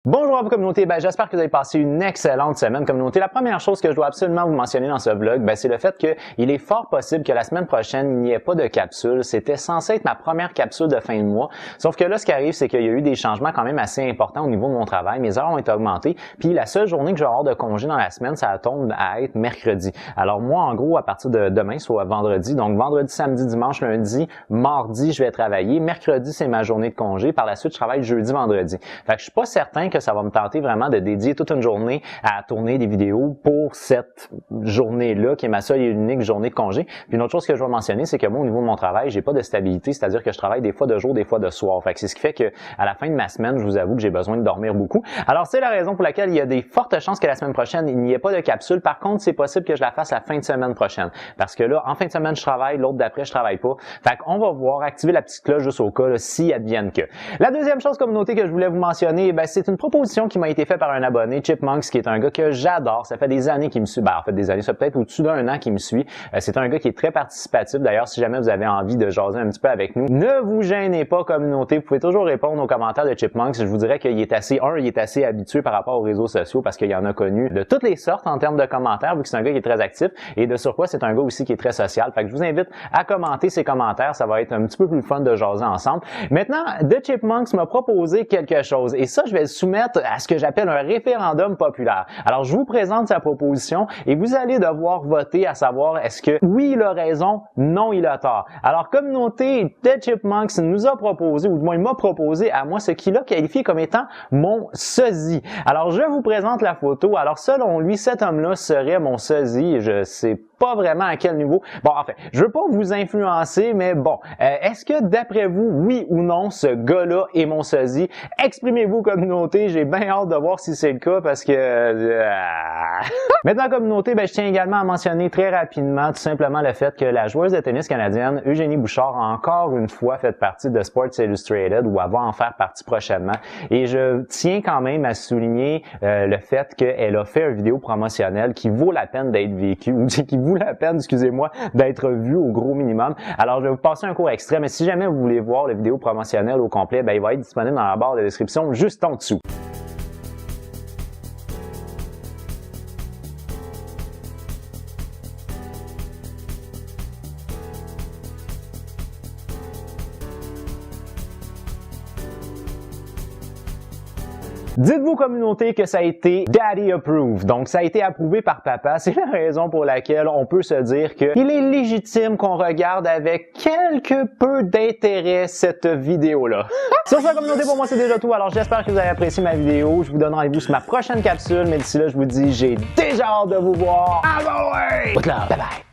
Bonjour à vous communauté, j'espère que vous avez passé une excellente semaine communauté. La première chose que je dois absolument vous mentionner dans ce vlog, c'est le fait qu'il est fort possible que la semaine prochaine, il n'y ait pas de capsule. C'était censé être ma première capsule de fin de mois, sauf que là, ce qui arrive, c'est qu'il y a eu des changements quand même assez importants au niveau de mon travail. Mes heures ont été augmentées, puis la seule journée que je vais avoir de congé dans la semaine, ça tombe à être mercredi. Alors moi, en gros, à partir de demain, soit vendredi, donc vendredi, samedi, dimanche, lundi, mardi, je vais travailler. Mercredi, c'est ma journée de congé. Par la suite, je travaille jeudi, vendredi. Fait que je suis pas certain que ça va me tenter vraiment de dédier toute une journée à tourner des vidéos pour cette journée-là, qui est ma seule et unique journée de congé. Puis une autre chose que je vais mentionner, c'est que moi, au niveau de mon travail, j'ai pas de stabilité, c'est-à-dire que je travaille des fois de jour, des fois de soir. Fait que c'est ce qui fait que à la fin de ma semaine, je vous avoue que j'ai besoin de dormir beaucoup. Alors, c'est la raison pour laquelle il y a des fortes chances que la semaine prochaine, il n'y ait pas de capsule. Par contre, c'est possible que je la fasse la fin de semaine prochaine. Parce que là, en fin de semaine, je travaille, l'autre d'après, je travaille pas. Fait qu'on va voir, activer la petite cloche juste au cas, là, si advienne que. La deuxième chose, communauté, que je voulais vous mentionner, c'est une proposition qui m'a été faite par un abonné, Chipmunks, qui est un gars que j'adore. Ça fait des années qu'il me suit. En fait, des années, ça peut-être au-dessus d'un an qu'il me suit. C'est un gars qui est très participatif. D'ailleurs, si jamais vous avez envie de jaser un petit peu avec nous, ne vous gênez pas, communauté. Vous pouvez toujours répondre aux commentaires de Chipmunks. Je vous dirais qu'il est assez, il est assez habitué par rapport aux réseaux sociaux parce qu'il y en a connu de toutes les sortes en termes de commentaires, vu que c'est un gars qui est très actif. Et de surcroît, c'est un gars aussi qui est très social. Fait que je vous invite à commenter ses commentaires. Ça va être un petit peu plus fun de jaser ensemble. Maintenant, The Chipmunks m'a proposé quelque chose. Et ça, je vais le soumettre à ce que j'appelle un référendum populaire. Alors, je vous présente sa proposition et vous allez devoir voter à savoir est-ce que oui, il a raison, non, il a tort. Alors, communauté, The Chipmunks nous a proposé, ou du moins il m'a proposé à moi ce qu'il a qualifié comme étant mon sosie. Alors, je vous présente la photo. Alors, selon lui, cet homme-là serait mon sosie. Je sais pas vraiment à quel niveau. Bon, enfin, je veux pas vous influencer, mais bon, est-ce que d'après vous, oui ou non, ce gars-là est mon sosie? Exprimez-vous, communauté. J'ai bien hâte de voir si c'est le cas parce que... Maintenant, communauté, je tiens également à mentionner très rapidement tout simplement le fait que la joueuse de tennis canadienne, Eugénie Bouchard, a encore une fois fait partie de Sports Illustrated ou elle va en faire partie prochainement. Et je tiens quand même à souligner le fait qu'elle a fait une vidéo promotionnelle qui vaut la peine d'être vécue, ou qui vaut la peine, excusez-moi, d'être vue au gros minimum. Alors, je vais vous passer un court extrait, mais si jamais vous voulez voir la vidéo promotionnelle au complet, il va être disponible dans la barre de description juste en dessous. Dites-vous, communauté, que ça a été Daddy Approved. Donc, ça a été approuvé par papa. C'est la raison pour laquelle on peut se dire qu'il est légitime qu'on regarde avec quelque peu d'intérêt cette vidéo-là. Sur ça, communauté, pour moi, c'est déjà tout. Alors, j'espère que vous avez apprécié ma vidéo. Je vous donne rendez-vous sur ma prochaine capsule. Mais d'ici là, je vous dis, j'ai déjà hâte de vous voir. Ah bah ouais! Bye bye!